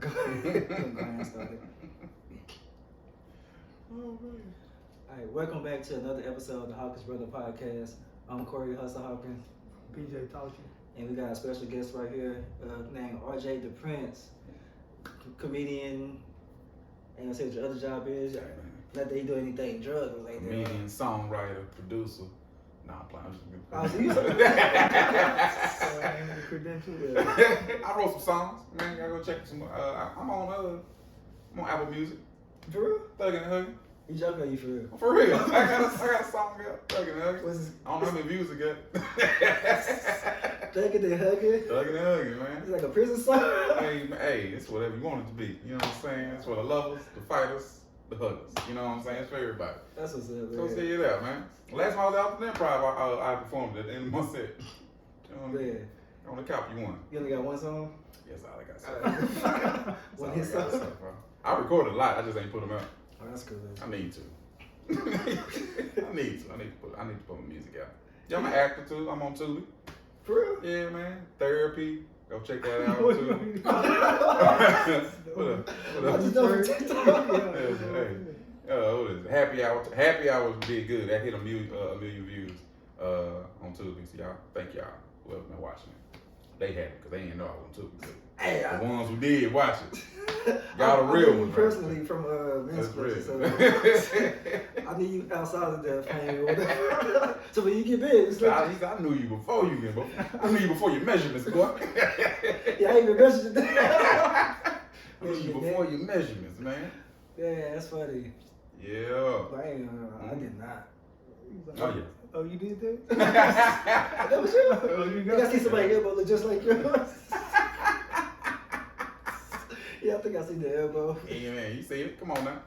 Go ahead, started. Oh man. All right, welcome back to another episode of the Hawkins Brother Podcast. I'm Corey Hustle Hawkins, PJ Talking. and we got a special guest right here named RJ the Prince, comedian. Ain't gonna say what your other job is. Not that he do anything drugs like that. Comedian, songwriter, producer. Nah, I'm playing. Oh, so you Name and credentials. I wrote some songs. Man, you gotta go check some. I'm on Apple Music. For real? Thuggin' and Huggin'. You joking or you for real? For real. I got a song out. Thuggin' and Huggin'. What's this? I don't know how many views it got. Thuggin' and hugging? Thuggin' and Huggin', man. It's like a prison song. Hey, it's whatever you want it to be. You know what I'm saying? It's for the lovers, the fighters, the huggers. You know what I'm saying? It's for everybody. That's what's up, man. So see you there, man. Last time I was out in Improv, I performed at the end of my set. Man, On the couch, you won. you only got one song? Yes, I got One That's hit all I got song? stuff, bro. I recorded a lot. I just ain't put them out. Oh, that's cool. I need to. I need to put my music out. Yeah, I'm an actor too. I'm on Tubi. For real? Yeah, man. Therapy. Go check that out What too. you- What up? I just know from TikTok. What is it? Happy Hour. Happy Hour did good. That hit a million views on Tubi. So y'all, thank y'all whoever been watching it. They had it because they didn't know I was on Tubi. So Hey, the ones who did watch it, y'all the I real knew you ones. personally from That's Vince real. so I knew you outside of that fame or whatever. So when you get big, it's like, I knew you before you get. I knew you before your measurements, boy. yeah, I ain't even mentioned I that. knew you before your measurements, man. Yeah, that's funny. Yeah. But I did not. Oh yeah. Oh, you did that? That was you. Oh, you You got gotta see somebody elbow look just like yours. Yeah, I think I see the elbow. Yeah, man. You see it? Come on now.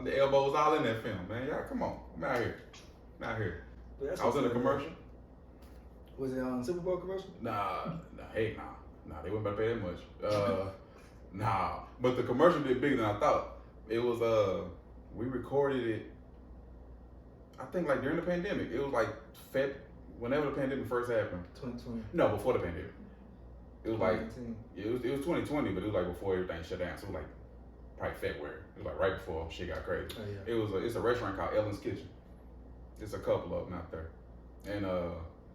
The elbows all in that film, man. Y'all, come on. I'm out here. But that's I was in a what's up, commercial. Was it on Super Bowl commercial? Nah, they wouldn't better pay that much. Nah, but the commercial did bigger than I thought. It was we recorded it. I think like during the pandemic. It was like whenever the pandemic first happened. 2020. No, before the pandemic. It was like 2019. it was 2020, but it was like before everything shut down. So it was like probably February. It was like right before shit got crazy. Oh, yeah. It's a restaurant called Ellen's Kitchen. There's a couple of them out there, and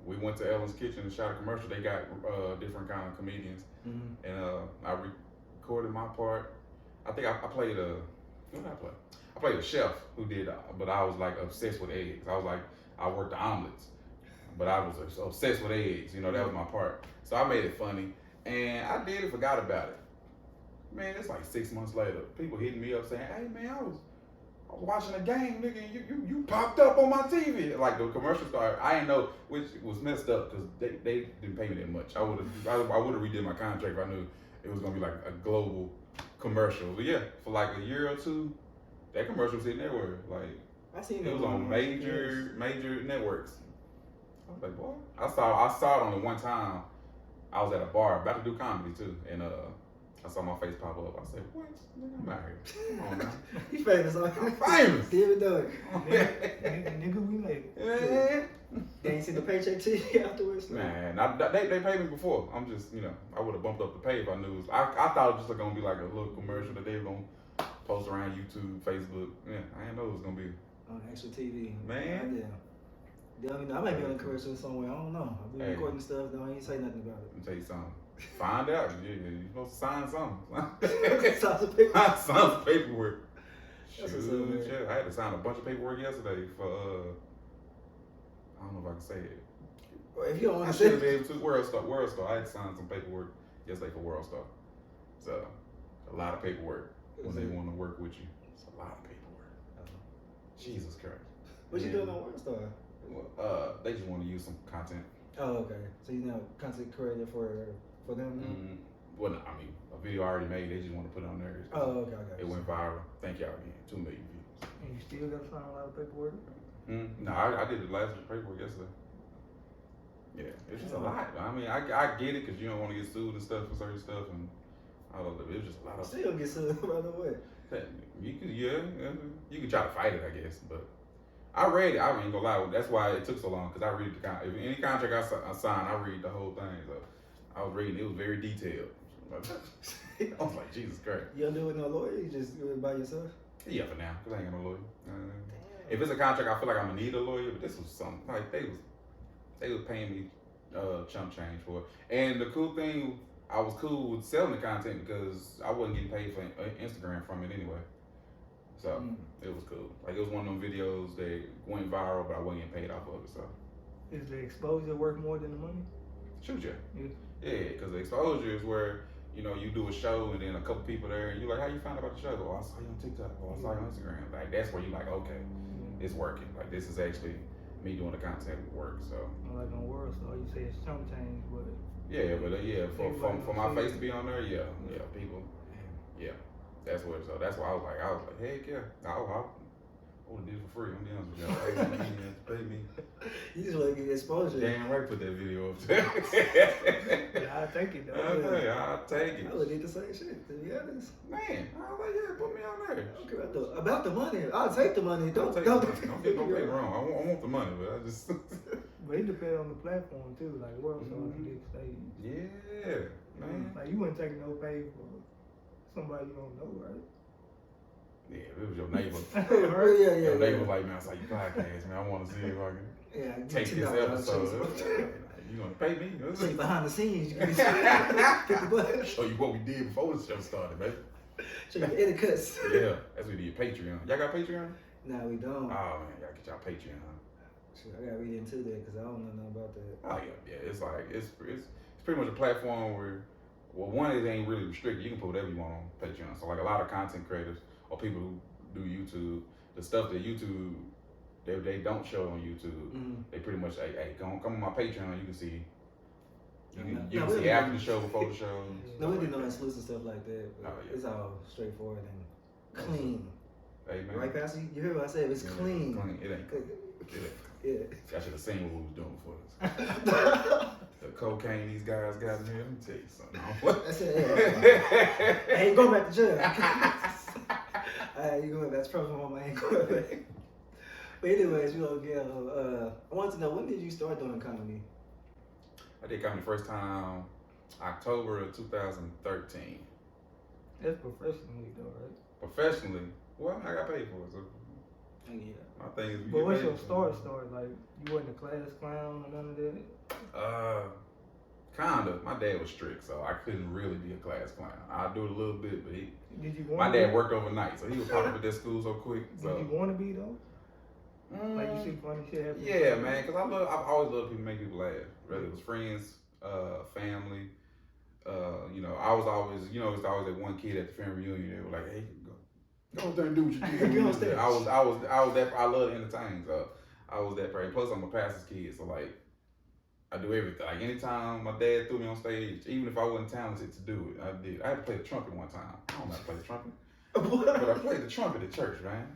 we went to Ellen's Kitchen and shot a commercial. They got different kind of comedians, Mm-hmm. and I recorded my part. I think I played what did I play? I played a chef who did, but I was like obsessed with eggs. I was like, I worked the omelets, but I was obsessed with eggs. You know, that was my part. So I made it funny, and I did it, forgot about it. Man, it's like 6 months later. People hitting me up saying, "Hey man, I was watching a game, nigga, and you popped up on my TV." Like the commercial started. I didn't know, which was messed up because they didn't pay me that much. I would have redid my contract if I knew it was gonna be like a global commercial. But yeah, for like a year or two, that commercial was hitting everywhere. Like I seen it was on major networks. I was like, boy, I saw it only one time. I was at a bar about to do comedy too, and I saw my face pop up. I said, "What? Nigga, I'm out here. Come on now. You famous, huh? I'm famous." David Doug. Nigga, we made it. Yeah. They ain't seen the paycheck to you afterwards? Man, they paid me before. I'm just, I would have bumped up the pay if I knew. I thought it was just gonna be like a little commercial that they were gonna post around YouTube, Facebook. Yeah, I didn't know it was gonna be. On actual TV. Man. Yeah. I might be on a commercial somewhere. I don't know. I've been Hey. recording stuff, though. I ain't say nothing about Let me tell you something. Find out. You're supposed to sign something. it. Sounds a bit- Sign some paperwork. That's what's up, Shoot, man. yeah. I had to sign a bunch of paperwork yesterday for I don't know if I can say it. Well, if you don't I want to should say have been able to. World Star. I had to sign some paperwork yesterday for World Star. So a lot of paperwork when they want to work with you. It's a lot of paperwork. Jesus Christ. what you doing on Worldstar? They just want to use some content. Oh, okay. So you know, content creator for them now? Mm-hmm. Well, no, I mean, a video I already made. They just want to put it on there. Oh, okay, okay. It went viral. Thank y'all again. 2 million views. And you still gotta sign a lot of paperwork? No, I did the last paperwork yesterday. Yeah, it's just a lot. I mean, I get it because you don't want to get sued and stuff for certain stuff, and all of it. It was just a lot of. Still get sued right away. You could, you could try to fight it, I guess, but I read it. I ain't gonna lie. That's why it took so long because I read the contract. If any contract I sign, I read the whole thing. So I was reading. It was very detailed. I was like, Jesus Christ. You don't do it with no lawyer. You just do it by yourself. Yeah, for now, cause I ain't got no lawyer. If it's a contract, I feel like I'm gonna need a lawyer. But this was something like they was paying me chump change for it. And the cool thing, I was cool with selling the content because I wasn't getting paid for Instagram from it anyway. So it was cool. Like it was one of them videos that went viral, but I wasn't getting paid off of it. So Is the exposure worth more than the money? shoot ya. Yeah. Yeah, because the exposure is where, you know, you do a show and then a couple people there and you're like, how you find out about the show? Oh, I saw you on TikTok. Oh, I saw you on Instagram. Like, that's where you're like, okay, it's working. Like, this is actually me doing the content work, so. Like on World Star, you say it's chump change, but Yeah, but yeah, for my Everybody face to be on there, yeah, people, yeah. That's what, so that's why I was like, heck yeah, I would did it for free. I'm being honest with y'all. Pay me. You just want to get exposure. Damn right, put that video up there. yeah, I take it though. I'll take it. I would did the same shit, to be honest. Man, I was like, yeah, put me on there. I don't care about the money. I'll take the money. Don't get no pay wrong. I want the money, but I just. But it depends on the platform too. Like World Star, big stage. Yeah, man. Like you wouldn't take no pay for somebody you don't know, right? Yeah, if it was your neighbor. Yeah. Your neighbor like, man, I saw you podcast, man. I want to see if I can take this episode. You gonna pay me? See behind the scenes. You can Show you what we did before the show started, baby. show you the edit cuts. Yeah, that's what we did. Patreon. Y'all got Patreon? Nah, we don't. Oh man, y'all get y'all Patreon. Shit, I gotta read into that because I don't know nothing about that. Oh yeah. It's like it's pretty much a platform where, well, one, it ain't really restricted. You can put whatever you want on Patreon. So like a lot of content creators or people who do YouTube, the stuff that YouTube they don't show on YouTube, they pretty much hey come on my Patreon. You can see. You can see after the show, before the show. No, we do no exclusive stuff like that. But it's all straightforward and clean. Hey man. Right, Pastor? You heard what I said? It's clean. Clean. It ain't clean. Yeah. I should have seen what we was doing before this. The cocaine these guys got in here, let me tell you something. That's it. I ain't going back to jail. You going back to trouble, I ain't going back. But anyways, I want to know, when did you start doing comedy? I did comedy first time October of 2013. That's professionally though, right? Professionally, well, I got paid for it. So Yeah. my thing is, But what's your story? Like you wasn't a class clown or none of that? Kinda. My dad was strict, so I couldn't really be a class clown. I do it a little bit, but Did you want? my dad worked overnight, so he was popping up at that school so quick. So. Did you want to be though? Like you see funny shit happen? Yeah, man, because I've always loved people, make people laugh, whether it was friends, family. You know, I was always, it's always that one kid at the family reunion. They were like, "Hey, go out there and do what you do." Get on stage. I was that. I love to entertain, so I was that person. Plus, I'm a pastor's kid, so like, I do everything. Like anytime my dad threw me on stage, even if I wasn't talented to do it, I did. I had to play the trumpet one time. I don't know how to play the trumpet, but I played the trumpet at church, man.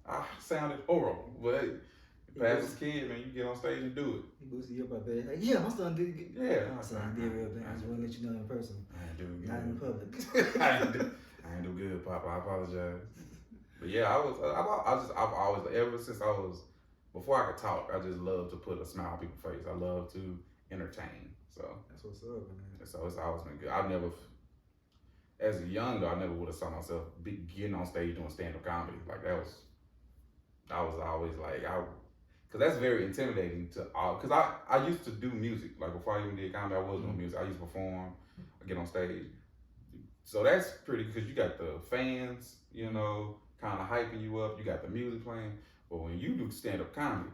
I sounded horrible, but hey, pastor's kid, man, you get on stage and do it. He boosted you up, I bet. Like, yeah, my son did good. Yeah, My son did real bad. I just want to let you know in person. I ain't doing good. Not in public. I ain't do good, Papa. I apologize. But yeah, I've always, ever since before I could talk, I just love to put a smile on people's face. I love to entertain. So That's what's up, man. So it's always been good. As a young though, I never would have saw myself getting on stage doing stand-up comedy. Like I was always like, because that's very intimidating to all. Because I used to do music. Like before I even did comedy, I was doing music. I used to perform, get on stage. So that's pretty, because you got the fans, kind of hyping you up. You got the music playing. But when you do stand-up comedy,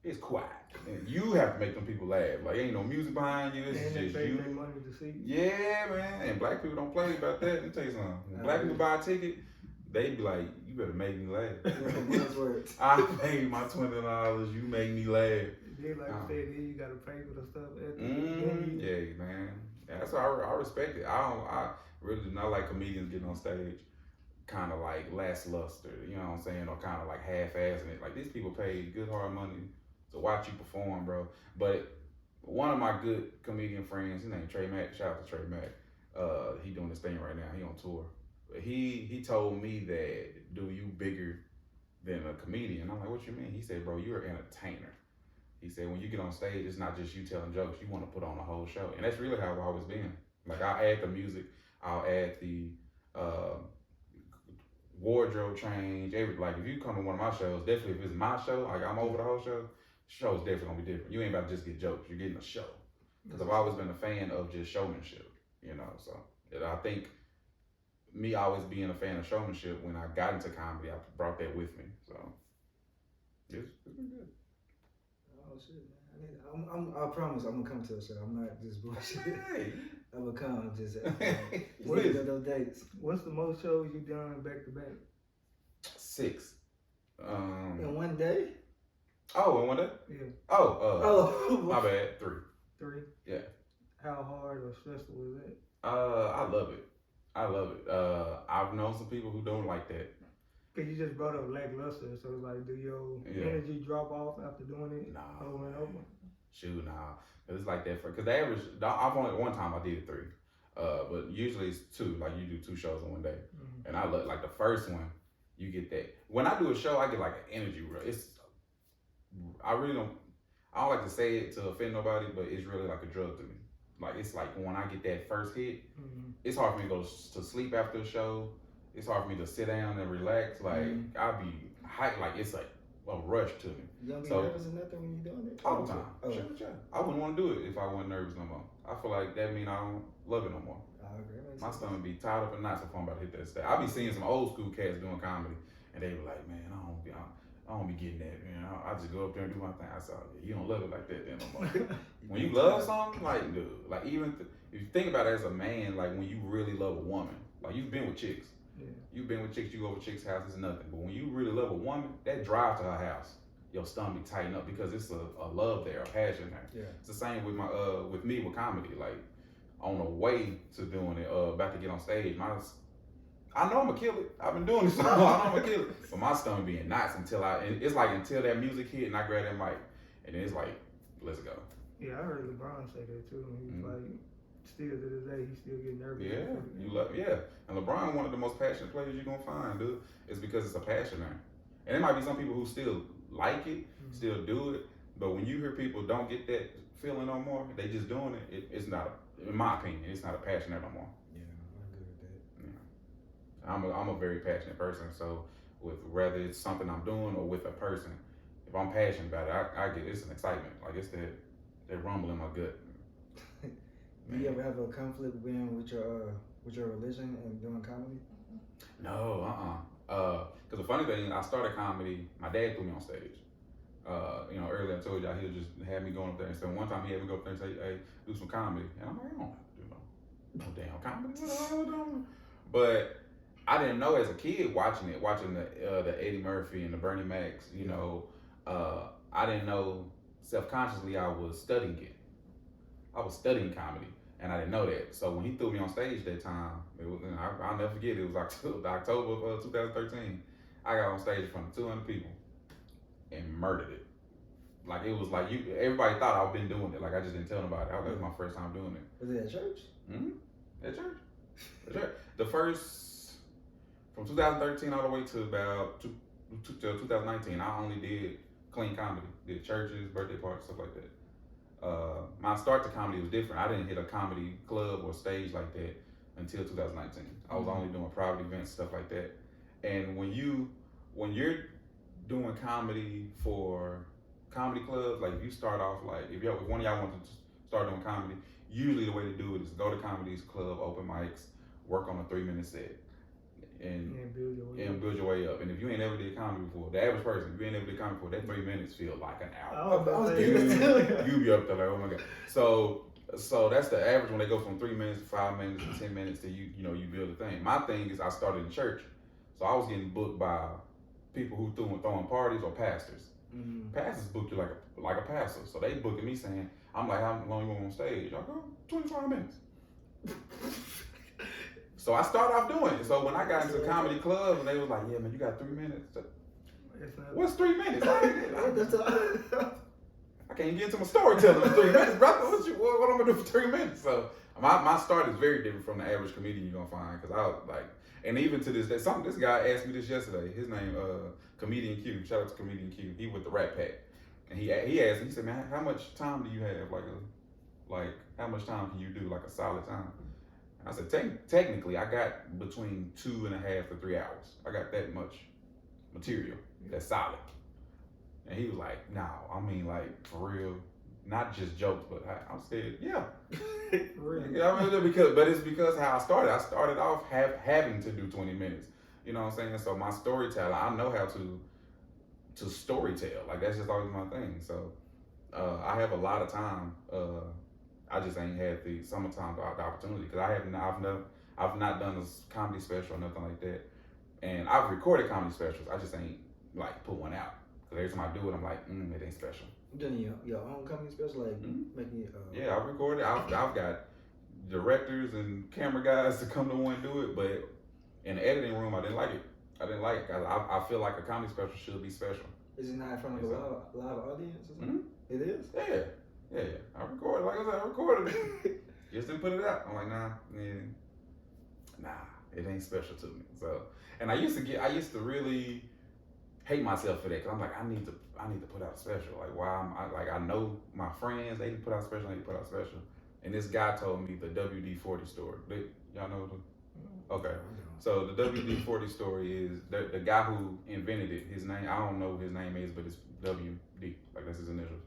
it's quiet. And you have to make them people laugh. Like ain't no music behind you. It's just you. Money to see. Yeah, man. And black people don't play about that. Let me tell you something. When black people buy a ticket, they be like, "You better make me laugh." I paid my $20. You make me laugh. Then, like I said, then you gotta pay for the stuff. Yeah, man. That's why I respect it. I really do not like comedians getting on stage, kind of like lackluster. You know what I'm saying? Or kind of like half-assing it. Like these people pay good hard money to watch you perform, bro. But one of my good comedian friends, his name Trey Mack. Shout out to Trey Mack. He doing this thing right now. He on tour. He told me that, "Do you bigger than a comedian?" I'm like, "What you mean?" He said, "Bro, you're an entertainer." He said, "When you get on stage, it's not just you telling jokes. You want to put on a whole show." And that's really how I've always been. Like I'll add the music, I'll add the wardrobe change. Like if you come to one of my shows, definitely if it's my show, like I'm over the whole show, show's definitely gonna be different. You ain't about to just get jokes, you're getting a show. Because I've always been a fan of just showmanship, you know. So I think me always being a fan of showmanship, when I got into comedy, I brought that with me. So it's been good. Oh shit, man! I promise I'm gonna come to a show. I'm not just bullshit. Hey. I'm gonna come. Just What is look at those dates. What's the most shows you done back to back? 6. In one day? Oh, in one day? Yeah. Oh, my bad. 3. 3. Yeah. How hard or stressful was that? I love it. I love it. I've known some people who don't like that. Cause you just brought up lackluster, so it's like, do your energy drop off after doing it over and over? Shoot, nah. It's like that because the average. I've only one time I did 3, but usually it's 2. Like you do 2 shows in one day, and I look like the first one. You get that. When I do a show, I get like an energy rush. I really don't. I don't like to say it to offend nobody, but it's really like a drug to me. Like it's like when I get that first hit, it's hard for me to go to sleep after a show. It's hard for me to sit down and relax. Like I'll be hyped. Like it's like a rush to me. You don't be nervous or nothing when you're doing it? All the time. Sure. I wouldn't want to do it if I wasn't nervous no more. I feel like that means I don't love it no more. I agree. My stomach be tied up at night if I'm about to hit that stage. I be seeing some old school cats doing comedy, and they be like, man, I don't be getting that, man. I just go up there and do my thing. I saw, you don't love it like that then no more. When you love something, like, dude, like even if you think about it as a man, like when you really love a woman, like you've been with chicks. Yeah. You've been with chicks, you go over chicks' house, it's nothing. But when you really love a woman, that drive to her house, your stomach be tighten up because it's a love there, a passion there. Yeah. It's the same with with me with comedy. Like on the way to doing it, about to get on stage, I know I'm gonna kill it. I've been doing this, so I know I'm gonna kill it. But my stomach be in knots until until that music hit and I grab that mic, and then it's like, let's go. Yeah, I heard LeBron say that too. He's like, still to this day, he still get nervous. And LeBron, one of the most passionate players you're gonna find, dude. It's because it's a passion there. And there might be some people who still like it, still do it, but when you hear people don't get that feeling no more, they just doing it. It's not, in my opinion, it's not a passion there no more. Yeah, I agree with that. Yeah. I'm a very passionate person, so with whether it's something I'm doing or with a person, if I'm passionate about it, I get it's an excitement. Like it's that rumble in my gut. Do you ever have a conflict being with your religion and doing comedy? No, because the funny thing, I started comedy. My dad threw me on stage. Earlier I told y'all he'll just have me going up there and say one time he had me go up there and say, "Hey, do some comedy," and I'm like, I don't have to do no damn comedy. What the hell am I doing? But I didn't know as a kid watching the Eddie Murphy and the Bernie Macs. I didn't know self-consciously I was studying it. I was studying comedy, and I didn't know that. So when he threw me on stage that time, I'll never forget. It was October of 2013. I got on stage in front of 200 people and murdered it. Like it was like everybody thought I've been doing it. Like I just didn't tell nobody. That was my first time doing it. Was it at church? At church. At church. The first from 2013 all the way to about 2019, I only did clean comedy. Did churches, birthday parties, stuff like that. My start to comedy was different. I didn't hit a comedy club or stage like that until 2019. I was only doing private events, stuff like that. And when you're doing comedy for comedy clubs, like if you start off like if one of y'all want to start doing comedy, usually the way to do it is go to comedy's club, open mics, work on a 3-minute set, and build your way up. And if you ain't ever did comedy before, the average person, if you ain't ever did comedy before, that 3 minutes feel like an hour. You be up there like, oh my god. So that's the average when they go from 3 minutes to 5 minutes to 10 minutes to you build a thing. My thing is I started in church, so I was getting booked by people who throwing parties or pastors. Pastors book you like a pastor, so they booking me saying, I'm like, how long you on stage? I go 25 minutes. So I started off doing it. So when I got into comedy clubs and they was like, yeah man, you got 3 minutes. What's 3 minutes? I can't get into my storytelling in 3 minutes, brother. What I'm gonna do for 3 minutes? So my start is very different from the average comedian you're gonna find, because I was like, and even to this day, this guy asked me this yesterday. His name, Comedian Q. Shout out to Comedian Q. He with the Rat Pack, and he asked me. He said, "Man, how much time do you have? Like how much time can you do? Like a solid time?" I said, technically, I got between 2.5 to 3 hours. I got that much material that's solid. And he was like, no, I mean, like, for real, not just jokes, but I said, yeah. Really? Yeah, I mean, but it's because how I started. I started off having to do 20 minutes. You know what I'm saying? So my storytelling, I know how to storytell. Like, that's just always my thing. So I have a lot of time. I just ain't had the summertime the opportunity because I've not done a comedy special or nothing like that. And I've recorded comedy specials. I just ain't like put one out. Cause every time I do it, I'm like, it ain't special. You doing your own comedy special, like making it. Yeah, I've recorded. I've got directors and camera guys to come to one and do it, but in the editing room, I didn't like it. I feel like a comedy special should be special. Is it not in front of a live audience or something? Mm-hmm. It is? Yeah. I recorded, like I said, I recorded it. Just didn't put it out. I'm like, nah, it ain't special to me. So, and I used to really hate myself for that because I'm like, I need to put out a special. Like, why I know my friends, they put out special, I need to put out special. And this guy told me the WD-40 story. Y'all know the? Okay. So the WD-40 story is the guy who invented it. His name, I don't know what his name is, but it's WD. Like, that's his initials.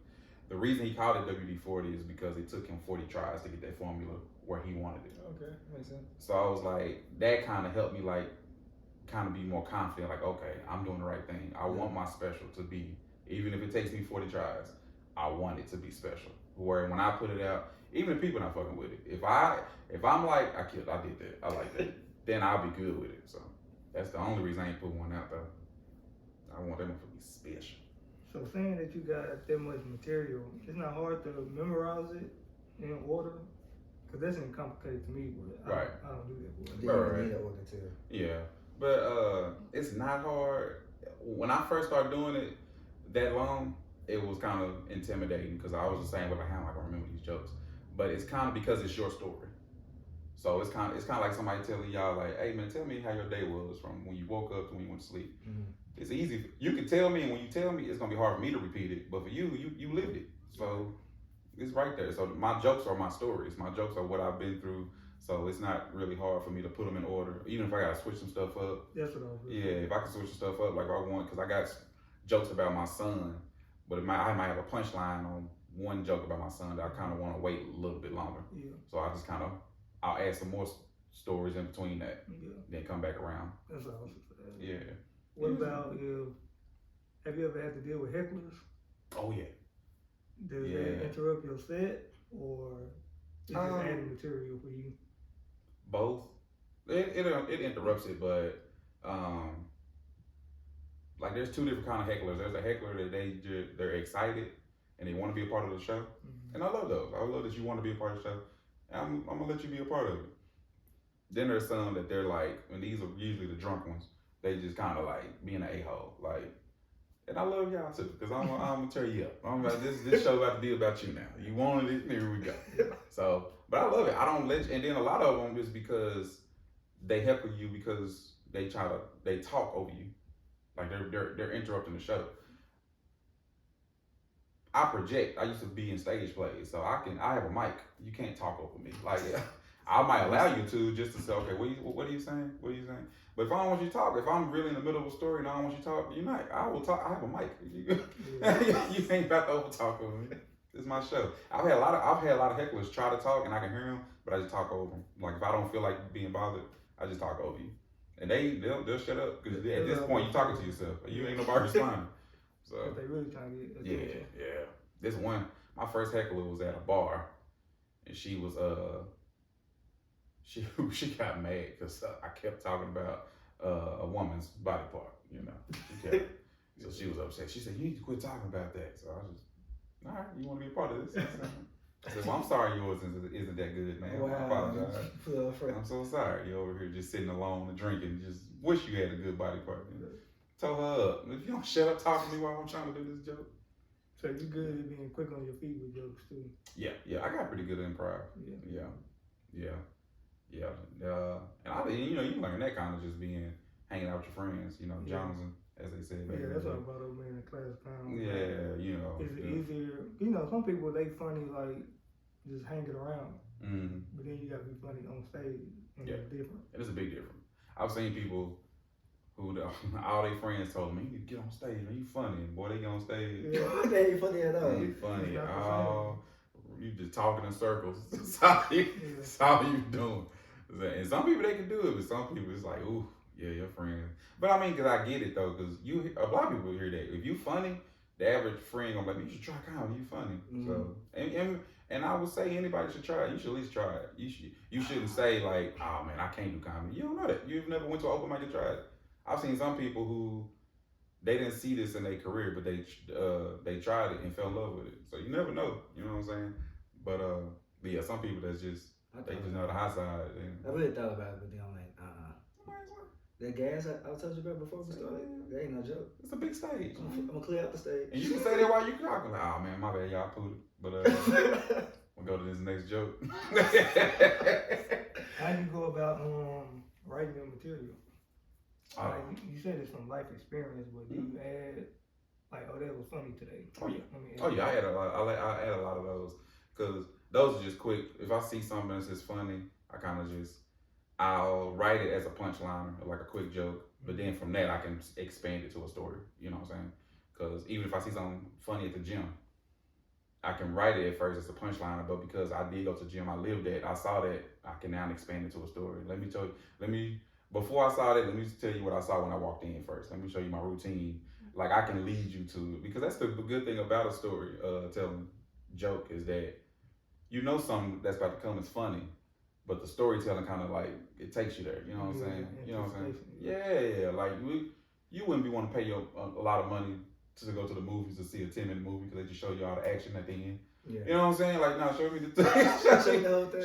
The reason he called it WD-40 is because it took him 40 tries to get that formula where he wanted it. Okay, makes sense. So I was like, that kind of helped me like kind of be more confident. Like, okay, I'm doing the right thing. I want my special to be, even if it takes me 40 tries, I want it to be special. Where when I put it out, even if people not fucking with it, if I'm like, I did that, I like that, then I'll be good with it. So that's the only reason I ain't put one out though. I want them to be special. So saying that you got that much material, it's not hard to memorize it in order? Because that seems complicated to me, but Right. I don't do that. You need an order too. Yeah, but it's not hard. When I first started doing it that long, it was kind of intimidating because I was the same way, like, how am I gonna remember these jokes? But it's kind of because it's your story. So it's kind of like somebody telling y'all like, hey man, tell me how your day was from when you woke up to when you went to sleep. Mm-hmm. It's easy. You can tell me, and when you tell me, it's gonna be hard for me to repeat it. But for you lived it. So it's right there. So my jokes are my stories. My jokes are what I've been through. So it's not really hard for me to put them in order. Even if I gotta switch some stuff up. That's what I was Yeah, if I can switch some stuff up, like I want, because I got jokes about my son, but I might have a punchline on one joke about my son that I kind of want to wait a little bit longer. Yeah. So I just I'll add some more stories in between that. Yeah. Then come back around. That's awesome. Yeah. What about have you ever had to deal with hecklers? Oh yeah. Does that interrupt your set, or is it adding material for you? Both. It interrupts it, but like there's two different kind of hecklers. There's a heckler that they're excited and they want to be a part of the show, and I love those. I love that you want to be a part of the show. And I'm gonna let you be a part of it. Then there's some that they're like, and these are usually the drunk ones. They just kind of like being an a-hole, like. And I love y'all too, because I'm gonna tear you up. I'm like, this show about to be about you now. You wanted it, here we go. So, but I love it. I don't let you, and then a lot of them is because they heckle you because they talk over you, like they're interrupting the show. I project. I used to be in stage plays, so I have a mic. You can't talk over me. Like I might allow you to just to say, okay, what are you saying? What are you saying? But if I don't want you to talk, if I'm really in the middle of a story and I don't want you to talk, you're not. I will talk. I have a mic. You ain't about to over talk over me. It's my show. I've had a lot of hecklers try to talk and I can hear them, but I just talk over them. Like if I don't feel like being bothered, I just talk over you, and they'll shut up because at this point you're talking to yourself. You ain't nobody responding. So but they really trying to get attention. Yeah. This one, my first heckler was at a bar, and she was she got mad because I kept talking about a woman's body part, you know. So she was upset. She said, "You need to quit talking about that." So I was just, all right, you want to be a part of this? I said, "Well, I'm sorry yours isn't that good, man. Wow. I apologize. I'm so sorry. You're over here just sitting alone and drinking. Just wish you had a good body part." You know? Tell her up. If you don't shut up talking to me while I'm trying to do this joke. So you good at being quick on your feet with jokes too? Yeah. I got pretty good at improv. Yeah. And you learn that kind of just hanging out with your friends, Johnson, as they said. Yeah, that's what I brought up in the class time. Yeah, Is it easier? Some people, they funny like just hanging around. but then you gotta be funny on stage, and Yeah. it's different. It is a big difference. I've seen people who all their friends told them, "Man, you need to get on stage, man. You funny." And boy, they get on stage. Yeah. They ain't funny at all. They ain't funny It's at not the all. You just talking in circles. That's all you doing. And some people they can do it, but some people it's like, ooh, yeah, your friend. But I mean, cause I get it though, cause a lot of people hear that. If you funny, the average friend gonna be like, you should try comedy. You funny. So and I would say anybody should try it. You should at least try it. You shouldn't say like, oh man, I can't do comedy. You don't know that. You've never went to an open mic and tried it. I've seen some people who they didn't see this in their career, but they tried it and fell in love with it. So you never know. You know what I'm saying? But yeah, some people that's just they just know the high side. I really thought about it, but then I'm like, That gas I told you about before we started, that ain't no joke. It's a big stage. I'm gonna clear out the stage. And you can say that while you talking. Like, oh man, my bad, y'all put it. But we'll go to this next joke. How do you go about writing your material? Like, you said it's from life experience, but do you add like, oh, that was funny today? Oh yeah, I add a lot. I add a lot of those because those are just quick. If I see something that's just funny, I'll write it as a punchline, like a quick joke. But then from that, I can expand it to a story. You know what I'm saying? Because even if I see something funny at the gym, I can write it at first as a punchline, but because I did go to the gym, I lived that, I saw that, I can now expand it to a story. Before I saw that, let me tell you what I saw when I walked in first. Let me show you my routine. Like, I can lead you to it, because that's the good thing about a story, telling joke, is that you know something that's about to come is funny, but the storytelling kind of like, it takes you there, you know what I'm saying? You know what I'm saying? Yeah, like, you wouldn't be wanting to pay a lot of money to go to the movies to see a 10-minute movie because they just show you all the action at the end. Yeah. You know what I'm saying? Like, now show me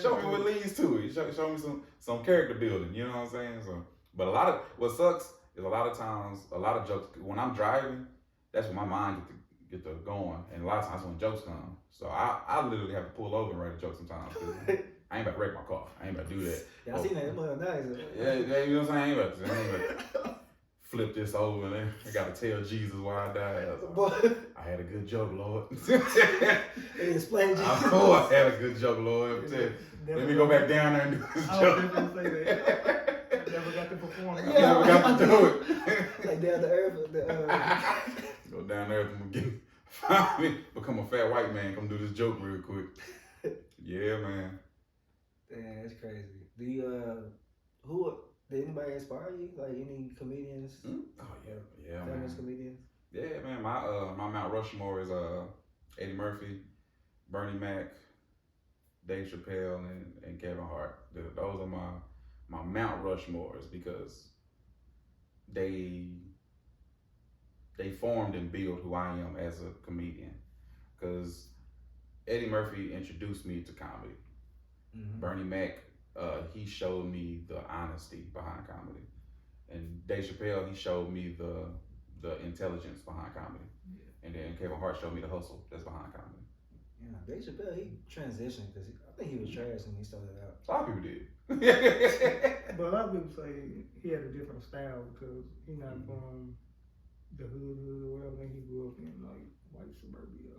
show me what leads to it. Show me some character building. You know what I'm saying? So, but what sucks is a lot of times, a lot of jokes, when I'm driving, that's when my mind get to going, and a lot of times when jokes come. So I literally have to pull over and write a joke sometimes. I ain't about to wreck my car. I ain't about to do that. Yeah, I seen that. Nice. Yeah, you know what I'm saying? I ain't about to flip this over and then I gotta tell Jesus why I died. I had a good joke, Lord. Explain Jesus. I had a good joke, Lord. Let me go back down there and do this joke. I say that. Never got to perform. Yeah, never got to do it. Like down to earth. Go down there and become a fat white man. Come do this joke real quick. Yeah, man. Damn, that's crazy. Do you did anybody inspire you? Like any comedians? Oh yeah, famous man. comedians? Yeah, man. My Mount Rushmore is Eddie Murphy, Bernie Mac, Dave Chappelle, and Kevin Hart. Those are my Mount Rushmores because they formed and built who I am as a comedian. Because Eddie Murphy introduced me to comedy. Mm-hmm. Bernie Mac, he showed me the honesty behind comedy, and Dave Chappelle, he showed me the intelligence behind comedy, and then Kevin Hart showed me the hustle that's behind comedy. Yeah, Dave Chappelle, he transitioned because I think he was trash when he started out. A lot of people did. But a lot of people say he had a different style because he's not from the hood or whatever. He grew up in like white suburbia.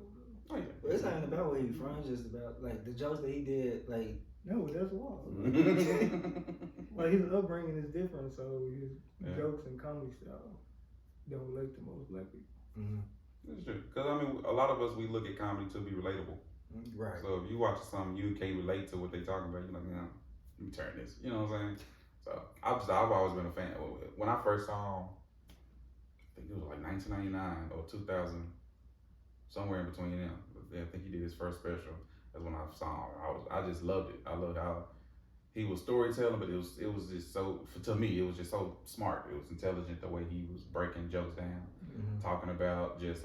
Oh yeah. But it's not even about where he's from. It's just about like the jokes that he did. Like no, that's wild. Like his upbringing is different, so his jokes and comedy style don't relate to most black people. Mm-hmm. That's true. Because I mean, a lot of us, we look at comedy to be relatable. Right. So if you watch something you can't relate to what they talking about, you're like, let me turn this. You know what I'm saying? So I've always been a fan. When I first saw him, I think it was like 1999 or 2000, somewhere in between them. I think he did his first special. That's when I saw him. I just loved it. I loved how he was storytelling, but it was just so, to me, it was just so smart. It was intelligent the way he was breaking jokes down, talking about just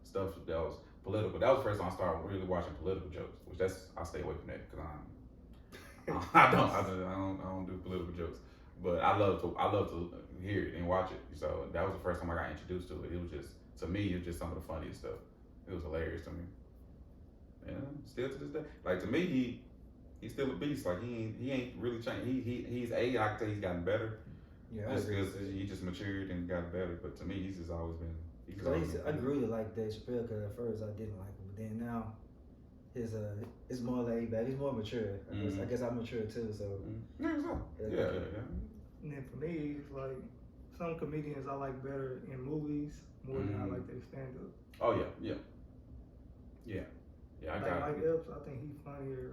stuff that was political. That was the first time I started really watching political jokes, which I stay away from that because I don't do political jokes. But I love to hear it and watch it. So that was the first time I got introduced to it. It was just, to me, it was just some of the funniest stuff. It was hilarious to me. And still to this day, like to me, he's still a beast. Like he ain't really changed. He's I can tell he's gotten better. Yeah, just because he just matured and got better. But to me, he's just always been. I grew to like Dave Chappelle because at first I didn't like him, but then now his it's more laid back. He's more mature. I guess I'm mature too. So yeah. And then for me, it's like some comedians I like better in movies more than I like their stand up. Oh yeah. I Like got Mike it. Epps, I think he's funnier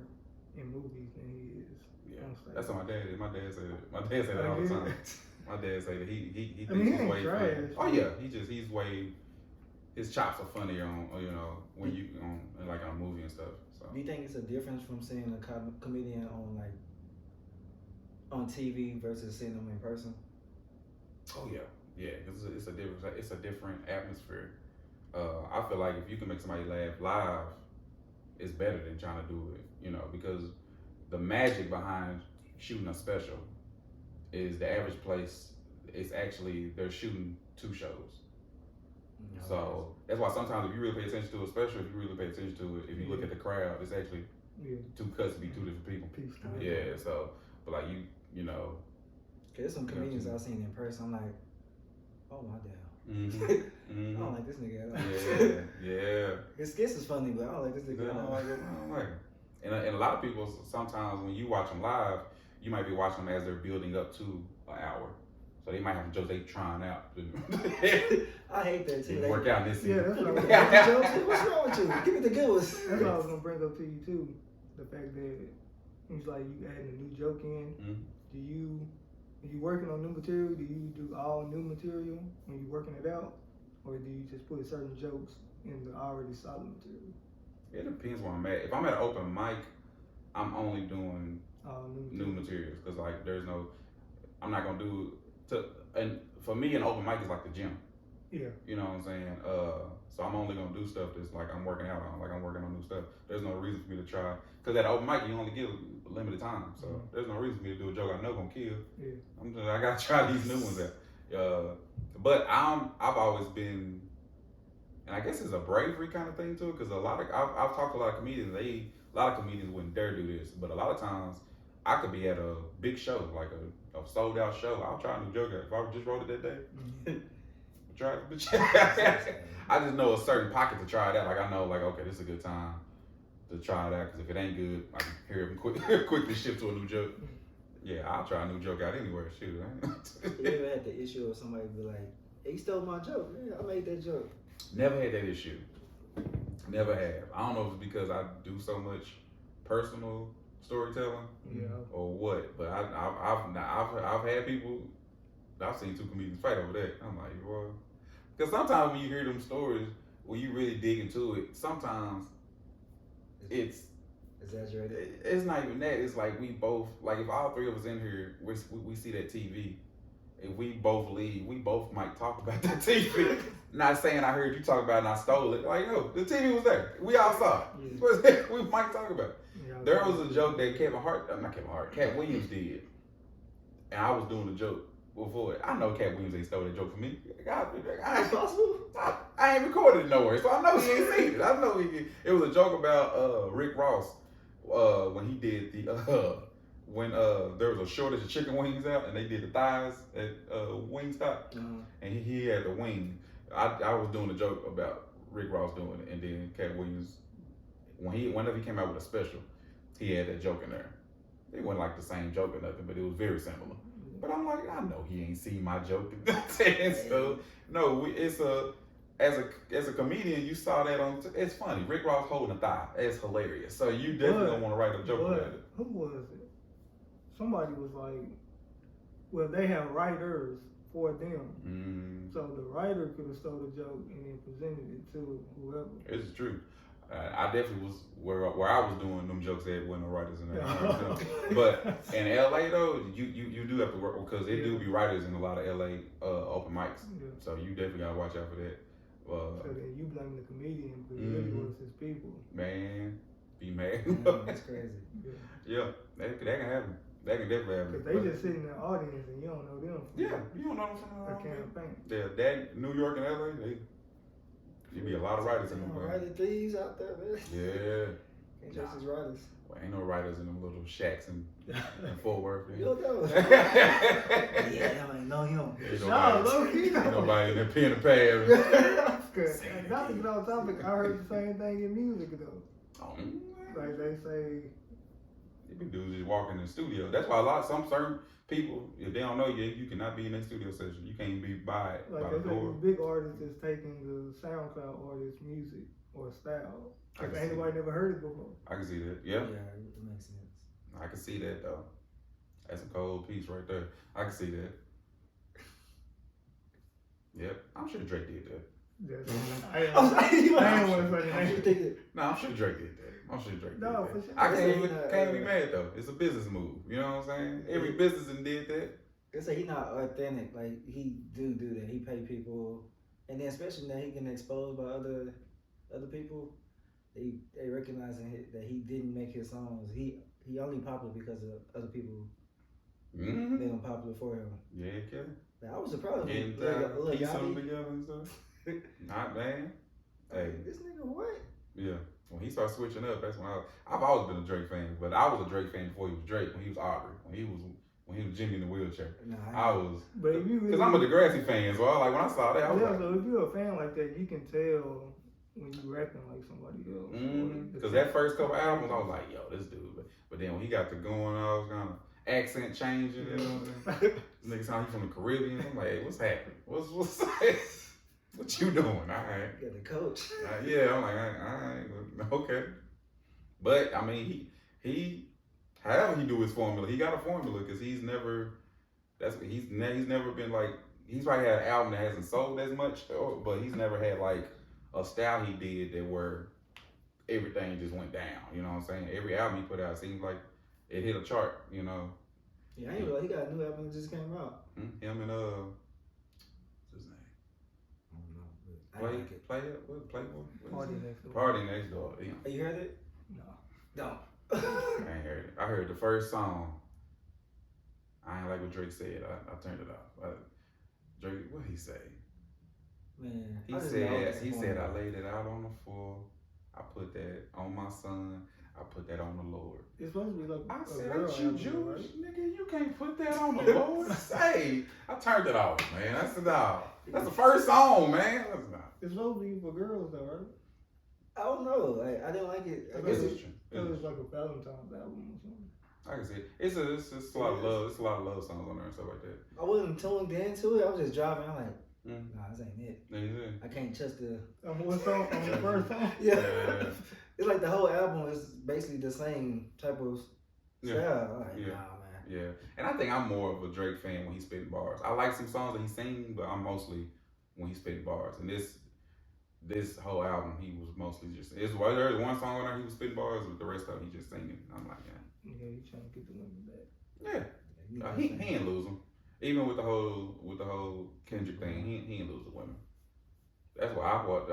in movies than he is on stage. That's what my dad is. My dad said it. My dad said that all the time. My dad said that he thinks I mean, he he's ain't way trash. funny. Oh yeah, he's way. His chops are funnier on when you on like on a movie and stuff. So do you think it's a difference from seeing a comedian on TV versus seeing them in person? oh yeah, because it's a different atmosphere. I feel like if you can make somebody laugh live, it's better than trying to do it, because the magic behind shooting a special is the average place. It's actually they're shooting 2 shows. No. So that's why sometimes if you really pay attention to a special, if you really pay attention to it, if you look at the crowd, it's actually 2 cuts to be 2 different people. Yeah. So, but like you know. Cause there's some comedians I've seen in person. I'm like, oh my damn. Mm-hmm. I don't like this nigga at all. Yeah. His skits is funny, but I don't like this nigga at all. I don't like it. And a lot of people, sometimes when you watch them live, you might be watching them as they're building up to an hour. So they might have jokes they trying out. I hate that too. Work out this Yeah, season. that's what I was What's wrong with you? Give me the good ones. That's what I was gonna bring up to you too. The fact that it's like you adding a new joke in. Mm-hmm. When you working on new material, do you do all new material when you working it out, or do you just put certain jokes in the already solid material? It depends where I'm at. If I'm at an open mic, I'm only doing All new materials because like I'm not gonna do and for me an open mic is like the gym. Yeah. You know what I'm saying? So I'm only gonna do stuff that's like I'm working out on, like I'm working on new stuff. There's no reason for me to try because at open mic you only get a limited time, so there's no reason for me to do a joke I know gonna kill. Yeah. I gotta try these new ones out. But I've always been, and I guess it's a bravery kind of thing too, because I've talked to a lot of comedians. A lot of comedians wouldn't dare do this, but a lot of times I could be at a big show, like a sold out show. I'll try a new joke out. If I just wrote it that day, try it. I just know a certain pocket to try it out. Like I know, like okay, this is a good time to try it out. Because if it ain't good, I can hear it quickly shift to a new joke. Yeah, I'll try a new joke out anywhere. Shoot, You ever had the issue of somebody be like, hey, you stole my joke? Yeah, I made that joke. Never had that issue. Never have. I don't know if it's because I do so much personal storytelling or what, but I've had people. I've seen 2 comedians fight over that. I'm like, well, because sometimes when you hear them stories, when you really dig into it, sometimes it's exaggerated. It's not even that. It's like we both, like if all 3 of us in here, we see that TV. If we both leave, we both might talk about that TV. Not saying I heard you talk about it and I stole it. Like, yo, the TV was there. We all saw it. We might talk about it. There was a joke that Cat Williams did. And I was doing the joke before it. I know Cat Williams ain't stole that joke from me. I ain't recorded it nowhere, so I know he ain't seen it. I know it was a joke about Rick Ross when he did when there was a shortage of chicken wings out and they did the thighs at Wingstop, and he had the wing. I was doing a joke about Rick Ross doing it, and then Cat Williams, whenever he came out with a special, he had that joke in there. It wasn't like the same joke or nothing, but it was very similar. But I'm like, I know he ain't seen my joke. So no, as a comedian, you saw that on. It's funny. Rick Ross holding a thigh. It's hilarious. So you definitely don't want to write a joke about it. Who was it? Somebody was like, well, they have writers for them. So the writer could have stole the joke and then presented it to whoever. It's true. I definitely was where I was doing them jokes that wasn't no writers in there. But in LA though, you do have to work because there do be writers in a lot of LA open mics. So you definitely gotta watch out for that. So then you blame the comedian, but it really was his people. Man, be mad. That's crazy. Yeah, that can happen. That can definitely happen. Because they just sit in the audience and you don't know them. Yeah, you don't know them from the campaign. Yeah, that New York and LA, there be a lot of writers in them. Writing thieves out there, man. Yeah. Can't trust these writers. Well, ain't no writers in them little shacks in Fort Worth. You don't know. Yeah, I ain't know him. Ain't nobody in there pen and pad. Not to get off topic, I heard the same thing in music though. Oh, Like they say, you can do just walk in the studio. That's why some certain people, if they don't know you, you cannot be in their studio session. You can't be by like the they say, door. these big artists is taking the SoundCloud artist music or style. I can Cause see anybody that. never heard it before. I can see that. Yeah, it makes sense. I can see that though. That's a cold piece right there. I can see that. Yep, I'm sure Drake did that. I ain't want to say I'm that. thinking, No, I'm sure Drake did that. I'm sure Drake did No, that. for sure. I Yeah, can't be mad though. It's a business move. You know what I'm saying? Every business did that. they say he not authentic. Like he do that. He pay people, and then especially that he getting exposed by other people. They recognizing that he didn't make his songs. He only popular because of other people Mm-hmm. made him popular for him. Yeah, Kevin. Like, I was surprised. Getting Lil piece them Yachty, together and stuff. Not bad. Hey, this nigga what? yeah. When he started switching up, that's when I've always been a Drake fan, but I was a Drake fan before he was Drake. When he was Aubrey, when he was Jimmy in the wheelchair, Nah, I was. But if you really, Cause I'm a Degrassi fan, so I was like when I saw that, I was yeah, like, so if you're a fan like that, you can tell when you rapping like somebody else. Cause that first couple albums, I was like, yo, this dude. But then when he got to going, I was kind of accent changing. You know what I mean? Nigga sound he from the Caribbean. I'm like, hey, what's happening? What's what you doing? All right. got the coach. Yeah, I'm like, all right, okay. But I mean, he, however he do his formula, he got a formula because he's never been like, he's probably had an album that hasn't sold as much, but he's never had like a style he did that where everything just went down. You know what I'm saying? Every album he put out seems like it hit a chart. You know. Yeah, I ain't realize he got a new album that just came out. Him and what's his name? I don't know, but I like it. Playboy. Party next door. Party Next Door. Yeah. Oh, you heard it? No. No. I ain't heard it. I heard the first song. I ain't like what Drake said. I turned it off. Drake, what he say? Man, He I just said know I laid it out on the floor. I put that on my son. I put that on the Lord. It's supposed to be like I a said, girl ain't you album, Jewish? right? Nigga, you can't put that on the Lord. Say, I turned it off, man. I said, no. That's the first song, man. That's not. It's supposed to be for girls though, right? I don't know. Like, I didn't like it. I guess It's it's true. It was like a Valentine's album or something. I can see it. It's a lot of love. It's a lot of love songs on there and stuff like that. I wasn't tuned into it. I was just driving. I'm like, Mm. nah, this ain't it. Yeah. I can't trust the. What song? On the first song? Yeah. Yeah. It's like the whole album is basically the same type of Yeah. style. I'm like, Yeah. nah, man. Yeah, and I think I'm more of a Drake fan when he's spitting bars. I like some songs that he's singing, but I'm mostly when he's spitting bars. And this whole album, he was mostly just. There's one song on there he was spitting bars, but the rest of it he just singing. I'm like, Yeah, you trying to get the women back. yeah, You know he ain't lose them. Even with the whole Kendrick thing, he ain't lose the women. That's why I thought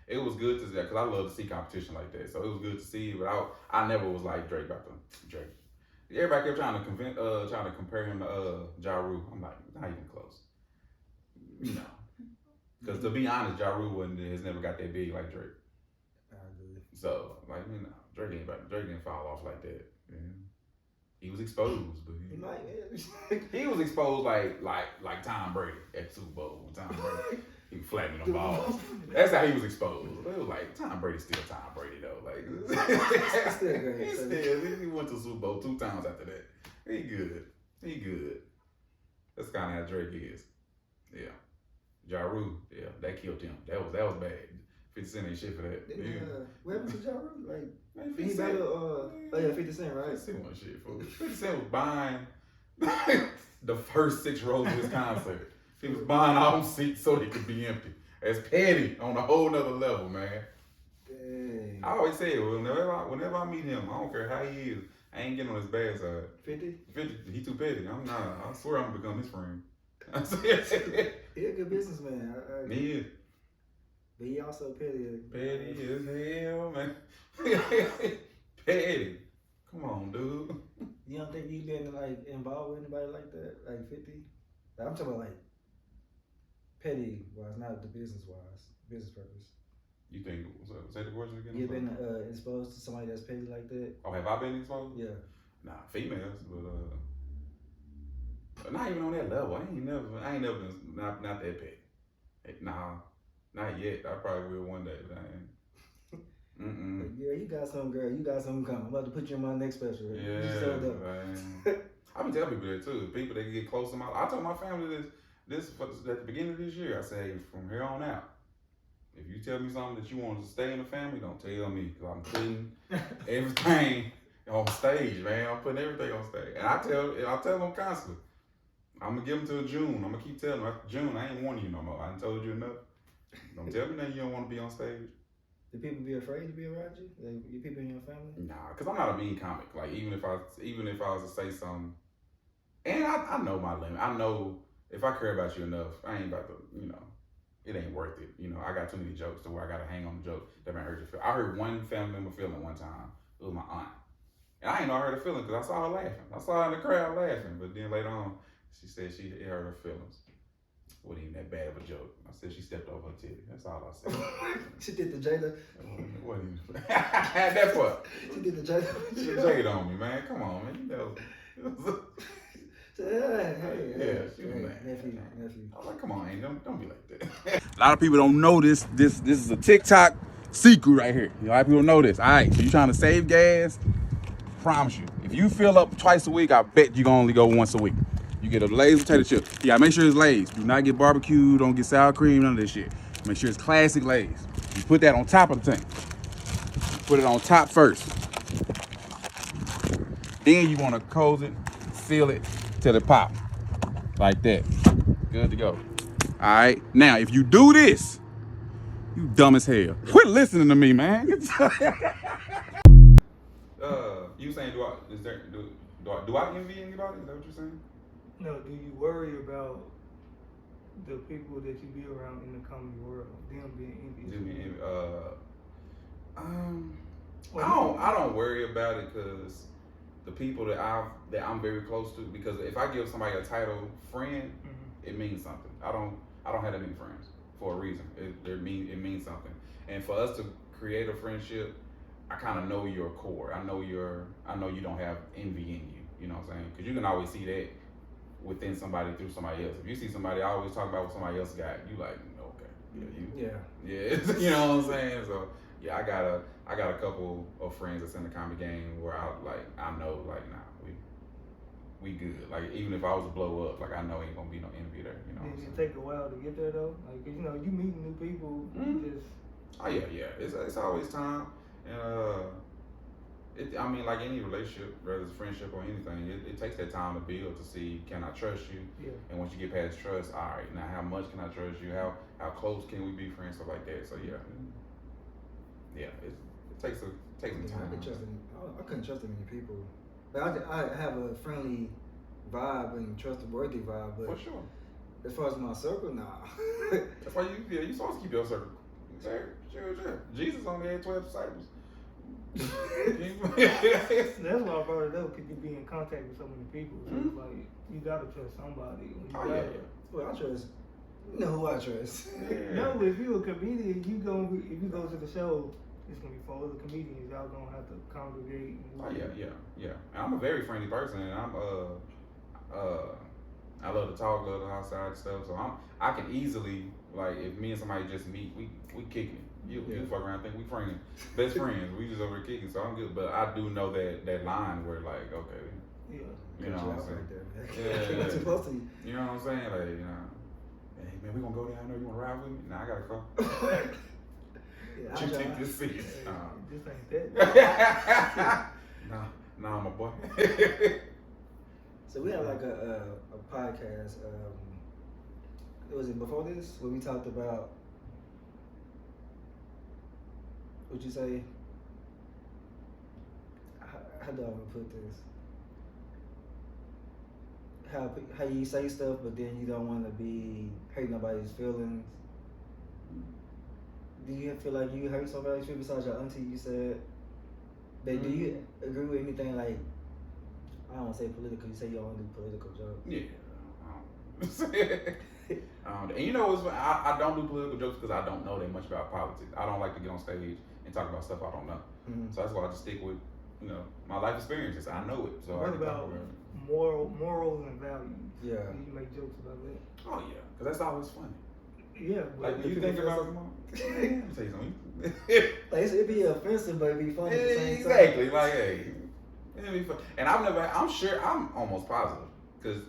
it was good to see that because I love to see competition like that. So it was good to see, but I never was like Drake about the Drake. Everybody kept trying to compare him to Ja Rule. I'm like, not even close. You know, because to be honest, Ja Rule has never got that big like Drake. I agree. So like, you know, Drake didn't fall off like that. Yeah. He was exposed, but He might. Yeah. he was exposed like Tom Brady at Super Bowl. When Tom Brady, he was flattening them balls. That's how he was exposed. It was like Tom Brady's still Tom Brady though. Like Still great. he went to Super Bowl 2 times after that. He good. That's kind of how Drake is. Yeah. Ja Rule, yeah, that killed him. That was bad. 50 Cent ain't shit for that. What happened to Ja Rule? Like, Man, he 50 battled, Cent. oh yeah, 50 Cent, right? 50 Cent wasn't shit, folks. 50 Cent was buying the first 6 rows of his concert. He was buying all them seats so they could be empty. That's petty on a whole nother level, man. Dang. I always say, whenever I meet him, I don't care how he is, I ain't getting on his bad side. 50? 50, he too petty. I'm not. I swear I'm gonna become his friend. He a good businessman. I He is but he also petty. petty as hell, man. Petty. Come on, dude. You don't think you been like involved with anybody like that? Like 50? I'm talking about like petty wise, not the business purpose. You think? Say the question again. You been exposed to somebody that's petty like that? Oh, have I been exposed? Yeah. Nah, females, but not even on that level. I ain't never been not that petty. Nah, not yet. I probably will one day, but I ain't. Like, yeah, you got some, girl. You got something coming. I'm about to put you in my next special. Yeah, man. I been telling people that too. People that get close to my, I told my family this at the beginning of this year. I said, hey, from here on out, if you tell me something that you want to stay in the family, don't tell me, because I'm putting everything on stage, man. I'm putting everything on stage, and I tell them constantly. I'm gonna give them till June. I'm gonna keep telling them after June. I ain't warning you no more. I done told you enough. Don't tell me that you don't want to be on stage. Do people be afraid to be around you? Like, you people in your family? Nah, because I'm not a mean comic. Like, even if I was to say something, and I know my limit. I know if I care about you enough, I ain't about to, it ain't worth it. I got too many jokes to where I gotta hang on the joke that might hurt your feelings. I heard one family member feeling one time. It was my aunt, and I ain't know I hurt her feelings because I saw her laughing. I saw her in the crowd laughing, but then later on, she said it hurt her feelings. Wasn't even that bad of a joke. I said she stepped over her titty. That's all I said. She did the Jada. Wasn't even. That's what. She did the Jada. She Jada on me, man. Come on, man. Nephew. I'm like, come on, Angel, don't be like that. A lot of people don't know this. This is a TikTok secret right here. A lot of people don't know this. All right, so you trying to save gas? Promise you, if you fill up twice a week, I bet you gonna only go once a week. You get a Lay's potato chip. You gotta make sure it's Lay's. Do not get barbecue. Don't get sour cream. None of this shit. Make sure it's classic Lay's. You put that on top of the tank. Put it on top first. Then you wanna close it, seal it till it pop. Like that. Good to go. All right. Now, if you do this, you dumb as hell. Quit listening to me, man. You saying do I envy anybody? Is that what you're saying? No, do you worry about the people that you be around in the comedy world, them being envious? I don't worry about it because the people that I'm very close to, because if I give somebody a title friend, it means something. I don't have that many friends for a reason. It means something. And for us to create a friendship, I kind of know your core. I know you don't have envy in you. You know what I'm saying? Because you can always see that within somebody through somebody else. If you see somebody always talk about what somebody else got, you like, okay, yeah. You know what I'm saying? So yeah, I got a couple of friends that's in the comedy game where I know nah, we good. Like, even if I was to blow up, like, I know ain't gonna be no envy there. You know. Did it take a while to get there though? Like, you meet new people. Just. Oh yeah. It's always time, and like any relationship, whether it's friendship or anything, it takes that time to build to see, can I trust you? Yeah. And once you get past trust, all right, now how much can I trust you? How close can we be friends? Stuff like that. So yeah, it takes some time. I couldn't trust many people. But I have a friendly vibe and trustworthy vibe, but for sure. As far as my circle, nah. That's why you're supposed to keep your circle. Sure. Jesus only had 12 disciples. That's why I brought it up, because you be in contact with so many people. So it's like, you gotta trust somebody. Well, I trust. You know who I trust. No, if you're a comedian, if you go to the show, it's gonna be for other comedians. Y'all gonna have to congregate. Yeah. I'm a very friendly person, and I love to talk, love the outside stuff. So I can easily, like, if me and somebody just meet, we kicking. You fuck around, think we friends, best friends. We just over kicking, so I'm good. But I do know that line where, like, okay, you know what I'm saying? Yeah. Too close to you. You know what I'm saying? Like, hey man, we gonna go down there. You wanna ride with me? Nah, I gotta come. You take this seat. This ain't that. Nah, my boy. So we had like a podcast. Was it before this where we talked about? What'd you say? How do I want to put this? How you say stuff, but then you don't want to be hurt nobody's feelings. Do you feel like you hurt somebody's feelings besides your auntie? You said. But do you agree with anything like? I don't want to say political. You say you don't do political jokes. Yeah. And you know, I don't do political jokes because I don't know that much about politics. I don't like to get on stage and talk about stuff I don't know. So that's why I just stick with, my life experiences. I know it. So what about morals and values? Yeah. Do you make jokes about that? Oh yeah, because that's always funny. Yeah, but Like, when you think about it, let me tell you something. Like it'd be offensive, but it'd be funny at the same time. Exactly. Like, hey, it'd be fun. And I'm sure, I'm almost positive, because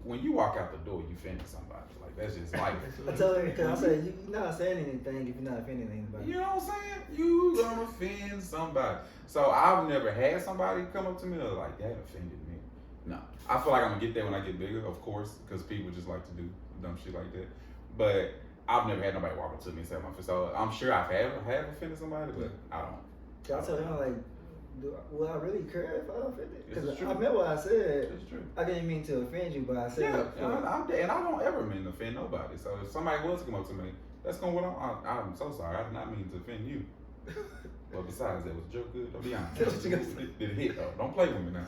when you walk out the door, you offended somebody. Like, that's just life. I tell him, because I said, you're not saying anything if you're not offending anybody. You know what I'm saying? You gonna offend somebody. So I've never had somebody come up to me and like, that offended me. No. I feel like I'm gonna get there when I get bigger, of course, because people just like to do dumb shit like that. But I've never had nobody walk up to me and say my face. So I'm sure have offended somebody, but I don't. I tell him, like, will I really care if I offended? This is Because true. I remember what I said. It's true. I didn't mean to offend you, but I said Yeah, it for- and I don't ever mean to offend nobody. So if somebody was to come up to me, that's gonna what I'm so sorry. I did not mean to offend you. But besides, that was a joke. Good. Don't be honest. That's what you gonna say. Did it hit though? Don't play with me now.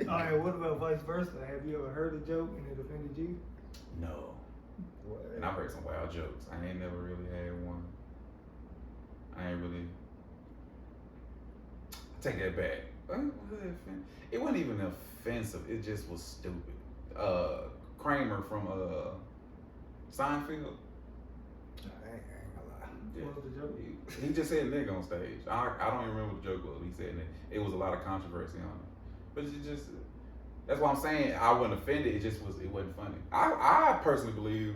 All right, what about vice versa? Have you ever heard a joke and it offended you? No. What? And I've heard some wild jokes. I ain't never really had one. I ain't really. I take that back. It wasn't even offensive. It just was stupid. Kramer from Seinfeld. I ain't gonna lie. Yeah. What was the joke? He just said nigga on stage. I don't even remember what the joke was. He said nigga. It was a lot of controversy on it. But it just, that's why I'm saying I wasn't offended. It wasn't funny. I personally believe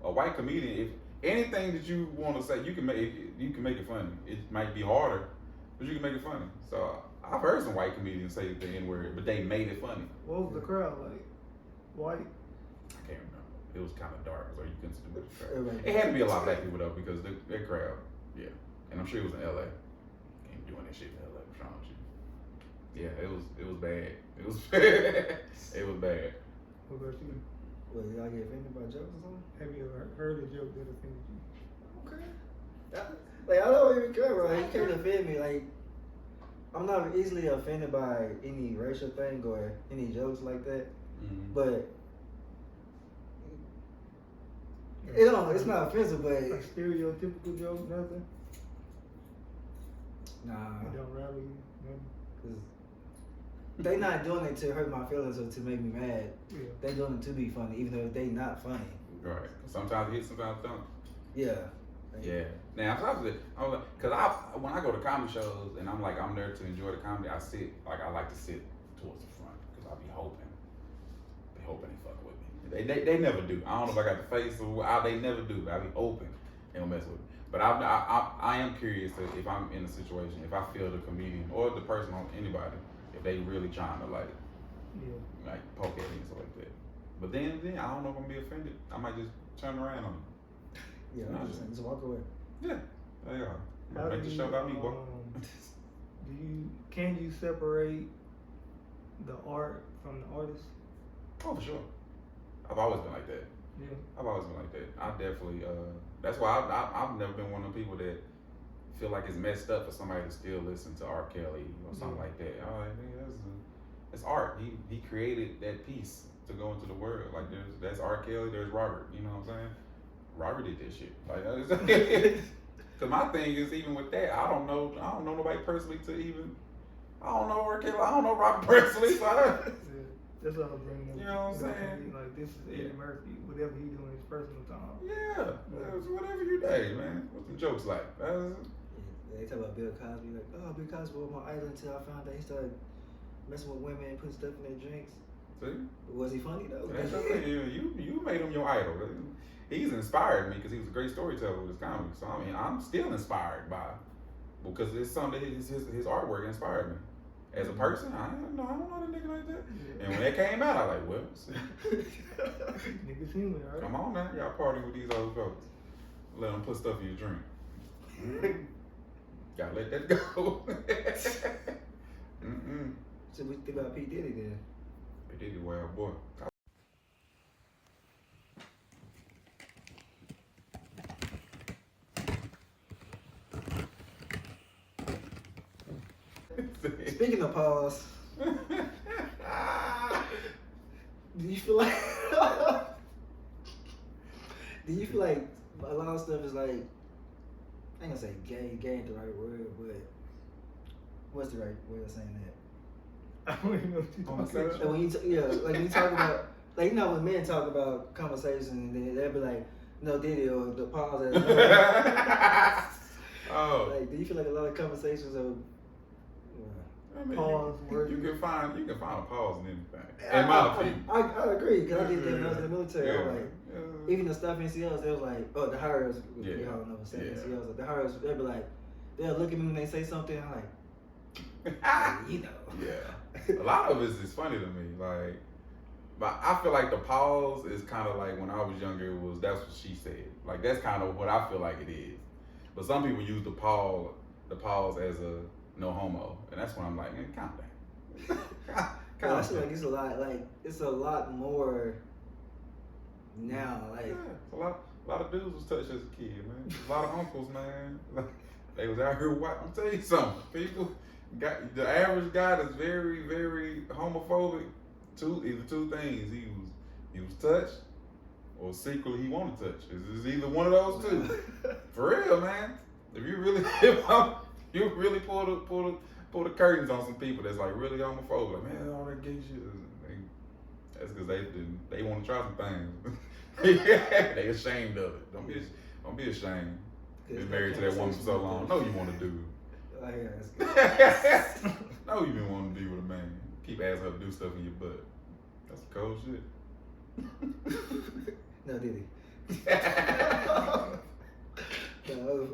a white comedian, if anything that you want to say, you can make it funny. It might be harder, but you can make it funny. So I've heard some white comedians say the N-word, but they made it funny. What was the crowd like? White? I can't remember. It was kind of dark, so you couldn't see much crowd. Everybody- It had to be a lot of black people though, because their crowd, yeah. And I'm sure it was in LA. Ain't doing that shit in LA, what's wrong with you? Yeah, it was bad. It was it was bad. What about you? What, y'all get offended by jokes or something? Have you ever heard a joke that offended you? Okay. Like, I don't even care, bro. He can't offend me. Like, I'm not easily offended by any racial thing or any jokes like that. Mm-hmm. But it's not offensive, but A stereotypical joke, nothing? nah, It don't rattle you, nothing? 'cause they not doing it to hurt my feelings or to make me mad. Yeah. They doing it to be funny, even though they not funny. Right. Sometimes it hits, sometimes it don't. Yeah. Like, Yeah. Now, because when I go to comedy shows and I'm there to enjoy the comedy, I like to sit towards the front because I be hoping they fuck with me. They never do. I don't know if I got the face or they never do, but I be hoping they don't mess with me. But I am curious if I'm in a situation, if I feel the comedian or the person or anybody, if they really trying to like poke at me and stuff like that. But then I don't know if I'm gonna be offended. I might just turn around on them. Yeah, No. just walk away. Yeah, there you are. How Make do the you, show about me, boy. Can you separate the art from the artist? Oh, for sure. I've always been like that. Yeah. I've always been like that. I definitely. That's why I've never been one of the people that feel like it's messed up for somebody to still listen to R. Kelly or something like that. Oh, it's art. He created that piece to go into the world. Like that's R. Kelly. There's Robert. You know what I'm saying? Robert did that shit. Like, cause my thing is even with that, I don't know nobody personally to even. I don't know R. Kelly. I don't know Robert personally. So That's what I was bringing up. You know what I'm saying? Like this is Eddie Murphy. Whatever he doing his personal time. yeah, whatever you day, man. What's the jokes like? They talk about Bill Cosby, like, oh, Bill Cosby was my idol until I found out he started messing with women and putting stuff in their drinks. See? Was he funny though? That's the thing. You made him your idol. He's inspired me because he was a great storyteller with his comedy. So I mean, I'm still inspired by because it's something that his artwork inspired me. As a person, I don't know a nigga like that. Yeah. And when that came out, I was like, well, Niggas human, right? come on now, y'all partying with these old folks. Let them put stuff in your drink. Gotta let that go. So we think about P. Diddy then. P. Diddy, wild boy. Speaking of pause, do you feel like a lot of stuff is like, I ain't gonna say gay ain't the right word, but what's the right way of saying that? I don't even know what you're talking about. Like when you like when you talk about like you know when men talk about conversation and then they'll be like, no Diddy or the pause. Oh. Like, do you feel like a lot of conversations are? I mean, Pause, you can find a pause in anything. I In my opinion. I agree because I did that when I was in the military. Yeah. I'm like, even the stuff in CLs, they was like, oh, the hirers, Yeah. y'all don't know what I'm saying. Yeah. CLs, the hirers, they'll be like, they'll look at me when they say something. I'm like, you know. Yeah. A lot of it is funny to me. Like, but I feel like the pause is kind of like when I was younger, it was that's what she said. Like that's kind of what I feel like it is. But some people use the pause as a no homo, and that's when I'm like, man, calm down. I feel like it's a lot more now. Like, Yeah, a lot of dudes was touched as a kid, man. A lot of uncles, man. They was out here. I'm telling you something. People got the average guy that's very, very homophobic. Either two things. He was touched, or secretly he wanted to touch. It's either one of those two. For real, man. If you really pull the curtains on some people that's like really homophobic, like man, all that gay shit. That's because they want to try some things. They ashamed of it. Don't be ashamed. Been married to that woman for so long. Know you want to do. Oh, yeah, that's good. Know you been wanting to be with a man. Keep asking her to do stuff in your butt. That's some cold shit. No, Diddy. No.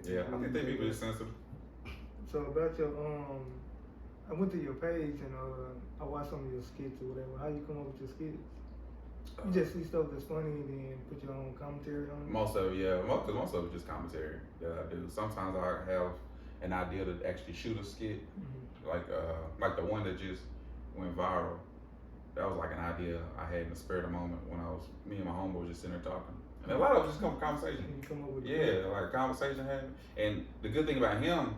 Yeah, I think they people is sensitive. So about your I went to your page and I watched some of your skits or whatever. How you come up with your skits? You just see stuff that's funny and then put your own commentary on it? Most of it, yeah. Most of it just commentary that I do. Sometimes I have an idea to actually shoot a skit, like the one that just went viral. That was like an idea I had in the spare of the moment when me and my homeboy was just sitting there talking. And a lot of it just come from conversation. And you come up with Yeah, like conversation happened. And the good thing about him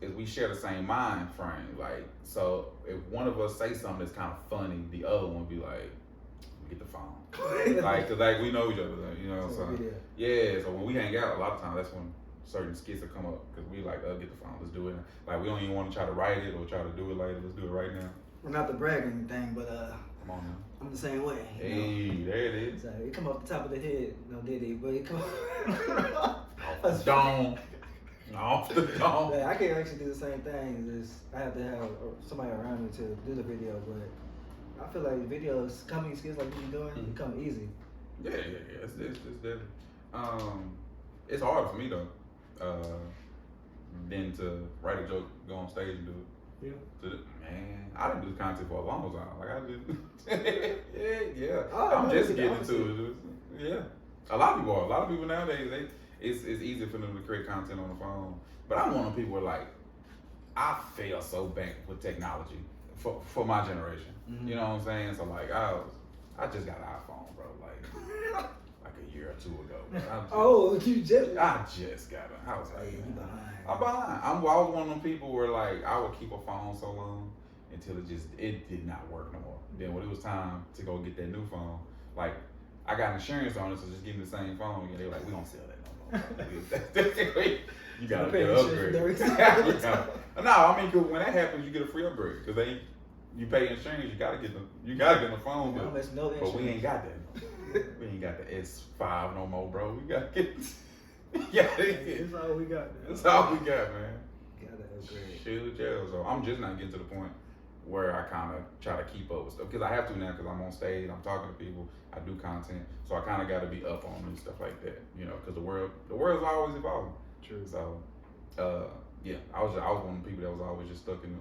is we share the same mind frame. Like, so if one of us say something that's kind of funny, the other one be like, get the phone. Like, cause like we know each other, you know. So yeah, so when we hang out, a lot of times that's when certain skits will come up because we like, get the phone, let's do it. Like we don't even want to try to write it or try to do it later. Let's do it right now. Well, not to brag or anything, but Come on now. I'm the same way. Hey, there it is. So it come off the top of the head, no Diddy, but it come Off the dome. Off the dome. Yeah, I can actually do the same thing. Just I have to have somebody around me to do the video, but I feel like videos, comedy skills like you're doing, it come easy. Yeah. It's different. It's hard for me though. Than to write a joke, go on stage and do it. Yeah. Man, I didn't do content for a long time. Like I did. yeah. Oh, I'm no, just it's getting opposite. into it. Yeah. A lot of people nowadays, it's easy for them to create content on the phone. But I'm one of the people where like, I fail so bad with technology for my generation. Mm-hmm. You know what I'm saying? So like, I just got an iPhone, bro. Like a year or two ago. Bro. You just I just got it. I was like, you behind. I'm behind. I was one of them people where like I would keep a phone so long until it did not work no more. Then when it was time to go get that new phone, like I got insurance on it, so just give me the same phone again. They were like, we don't sell that no more. You gotta get an upgrade. No, I mean, cause when that happens, you get a free upgrade. Cause you pay insurance, you gotta get the phone. But we ain't got that. We ain't got the S5 no more, bro. We gotta get. That's all we got. That's all we got, man. Gotta upgrade. Shoot, yeah. So I'm just not getting to the point where I kind of try to keep up with stuff because I have to now because I'm on stage, I'm talking to people, I do content, so I kind of got to be up on new stuff like that, you know, because the world's always evolving. True. So, yeah, I was one of the people that was always just stuck in.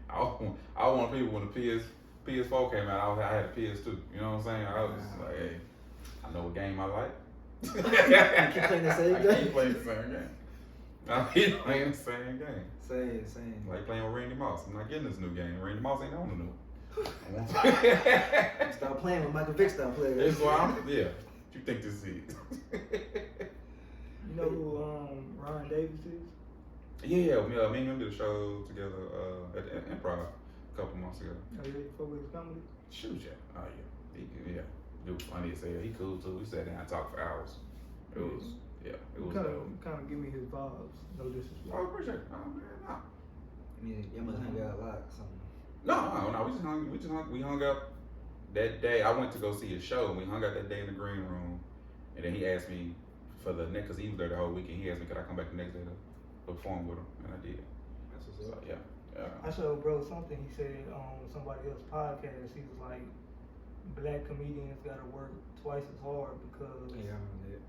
I was one of the people when the PS4 came out. I had a PS2. You know what I'm saying? I was just like, hey, I know what game I like. You keep playing the same I game? keep playing the same game. I keep playing the same game. Same. Like playing with Randy Moss. I'm not getting this new game. Randy Moss ain't on the new. Stop playing with Michael Vick. Stop playing. That's why yeah. What you think this is? You know who Ron Davis is? Yeah, me and him did a show together at the Improv a couple months ago. Oh, yeah, you fuck with his comedy? Shoot, yeah. Oh, yeah. Dude, funny as hell. He cool too. We sat down and talked for hours. It was dope. Kind of give me his vibes. No disrespect. Oh, appreciate it. Oh, man, nah. Yeah, y'all must hang out a lot. Something. No. We hung up that day. I went to go see his show, and we hung out that day in the green room. And then he asked me for the next, cause he was there the whole weekend. He asked me, could I come back the next day to perform with him, and I did. That's what's So up. yeah. I showed bro something he said on somebody else's podcast. He was like, black comedians gotta work twice as hard because Yeah, I remember that.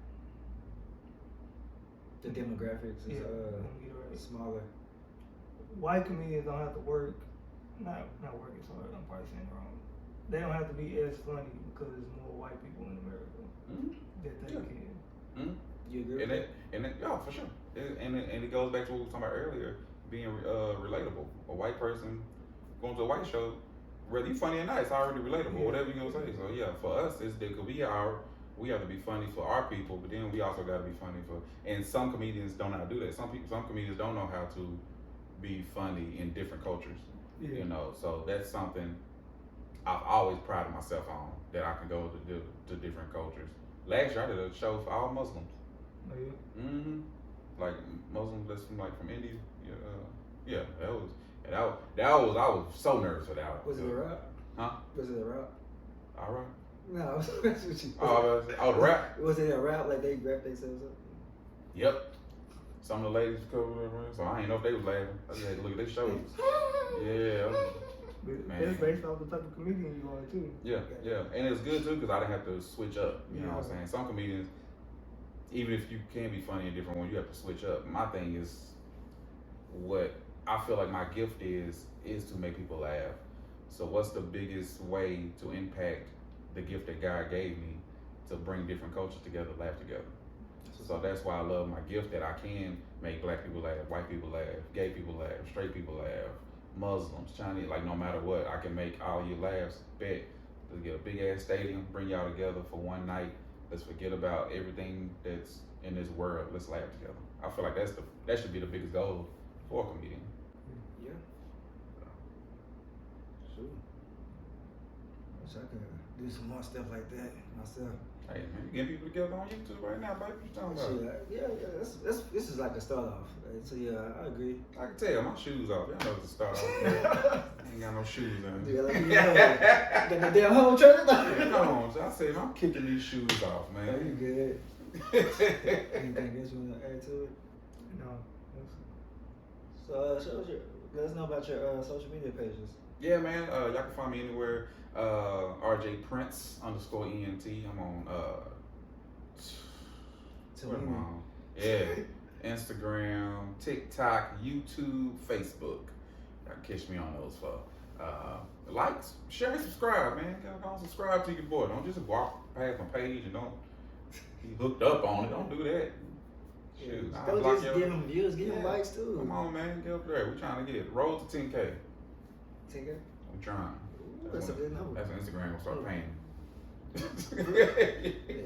The demographics is let me get it right. smaller. White comedians don't have to work, not work as hard. I'm probably saying it wrong. They don't have to be as funny because there's more white people in America Mm-hmm. that they Yeah. can. Mm-hmm. You agree And with it, yeah, for sure. And it goes back to what we were talking about earlier, being relatable. A white person going to a white show, whether you funny or not, it's already relatable. Yeah. Whatever you gonna say. So yeah, for us, it's because we have to be funny for our people, but then we also got to be funny for. And some comedians don't know how to do that. Some comedians don't know how to be funny in different cultures. Yeah. You know, so that's something I've always prided myself on, that I can go to different cultures. Last year I did a show for all Muslims. Oh, yeah. Mm-hmm. Like Muslims that's from India. Yeah, that was I was so nervous for that one. Was it a rap? Huh? Was it a rap? All right. No, I was asking what you. Oh, the rap. Was it a rap like they rap themselves up? Yep. Some of the ladies covered it, so I didn't know if they was laughing. I just had to look at their shows. Yeah. But Man. that's based off the type of comedian you are too. Yeah, and it's good too because I didn't have to switch up. You know what I'm saying? Some comedians, even if you can be funny in different ways, you have to switch up. My thing is, what I feel like my gift is to make people laugh. So what's the biggest way to impact the gift that God gave me to bring different cultures together, laugh together? So that's why I love my gift, that I can make black people laugh, white people laugh, gay people laugh, straight people laugh, Muslims, Chinese, like no matter what, I can make all your laughs. Bet. Let's get a big ass stadium, bring y'all together for one night. Let's forget about everything that's in this world. Let's laugh together. I feel like that should be the biggest goal for a comedian. Yeah. Sure. Wish I could do some more stuff like that myself. Hey man, you getting people together on YouTube right now, baby? What you talking about? Yeah. This is like a start off. So yeah, I agree. I can tell my shoes off. Y'all know it's a start off. I ain't got no shoes on. Yeah, like, yeah. The damn home church. Come on, I said I'm kicking these shoes off, Oh, you man. good? Anything else you want to add to it? No. So, let us know about your social media pages. Yeah, man. Y'all can find me anywhere. RJ Prince _ENT. I'm on. What am I on? Yeah. Instagram, TikTok, YouTube, Facebook. Y'all can catch me on those for likes, share, and subscribe, man. Go on, subscribe to your boy. Don't just walk past my page and don't be hooked up on it. Don't do that. Shoot, I'll Don't block just your- give them views, give them Yeah. likes too. Come on, man. Get up there. We're trying to get roll to 10K. Take it. I'm trying. That's a good number. That's when Instagram will start paying. Yeah,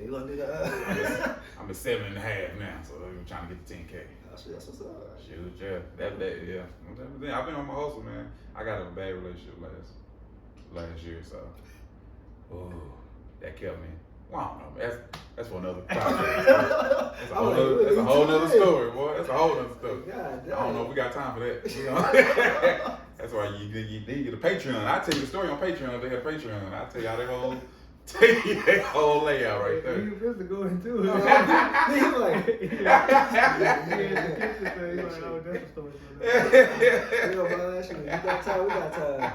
you gonna do that? I'm at 7.5 now, so I'm trying to get to 10K. That's what's up. Shoot, yeah. Yeah. I've been on my hustle, man. I got in a bad relationship last year, so that kept me. Well, I don't know. That's for another podcast. That's a whole nother story, boy. That's a whole nother story. God I don't know if we got time for that. You know? That's why you need to get a Patreon. I tell you the story on Patreon. If they had a Patreon, I tell y'all that whole layout right there. You just to go into it. He like, you know, man, you got time. We got time.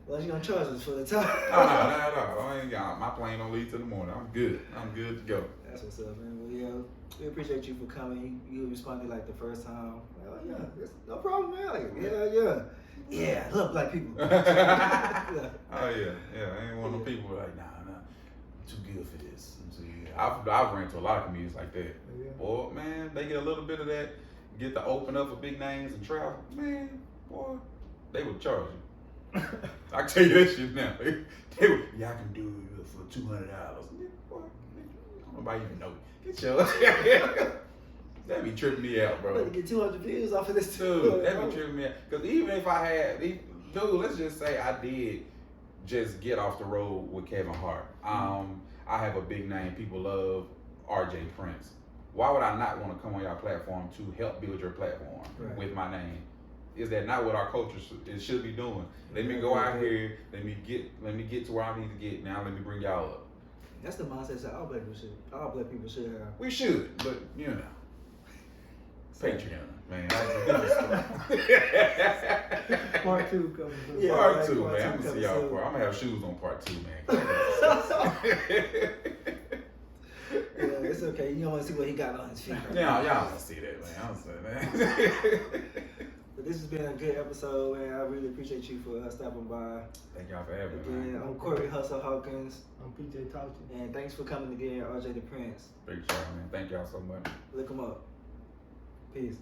Well, you gonna charge us for the time? No. I ain't got my plane don't leave till the morning. I'm good to go. That's what's up, man. Well, yeah, we appreciate you for coming. You responded like the first time. Well, yeah, it's no problem, man. Like, yeah, look like people. Oh yeah. I ain't one of them people like, nah, I'm too good for this. I've ran into a lot of comedians like that. Yeah. Boy, man, they get a little bit of that, get to open up for big names and travel. Man, boy, they would charge you. I can tell you that shit now. They would, I can do it for $200. Boy, nobody even know. Get your that be tripping me out, I'm bro. about to get 200 views off of this. Dude, that be tripping me out. Because even if I had, dude, let's just say I did just get off the road with Kevin Hart. I have a big name. People love RJ Prince. Why would I not want to come on your platform to help build your platform Right. with my name? is that not what our culture should be doing? Let me go out here. Let me get to where I need to get. Now let me bring y'all up. That's the mindset that all black people should have. We should, but you know, Patreon, man. Part 2 coming through. Yeah. Part like, 2, part man. two I'm gonna see coming y'all soon. part. I'm gonna have shoes on part 2, man. Yeah, it's okay. You don't want to see what he got on his feet. Right Y'all now. don't see that, man. I don't say that. But this has been a good episode, man. I really appreciate you for stopping by. Thank y'all for having me, Again, man. I'm Courtney Hustle Hawkins, I'm PJ Talton. and thanks for coming again, RJ the Prince. Appreciate y'all, man. Thank y'all so much. Look him up. Peace.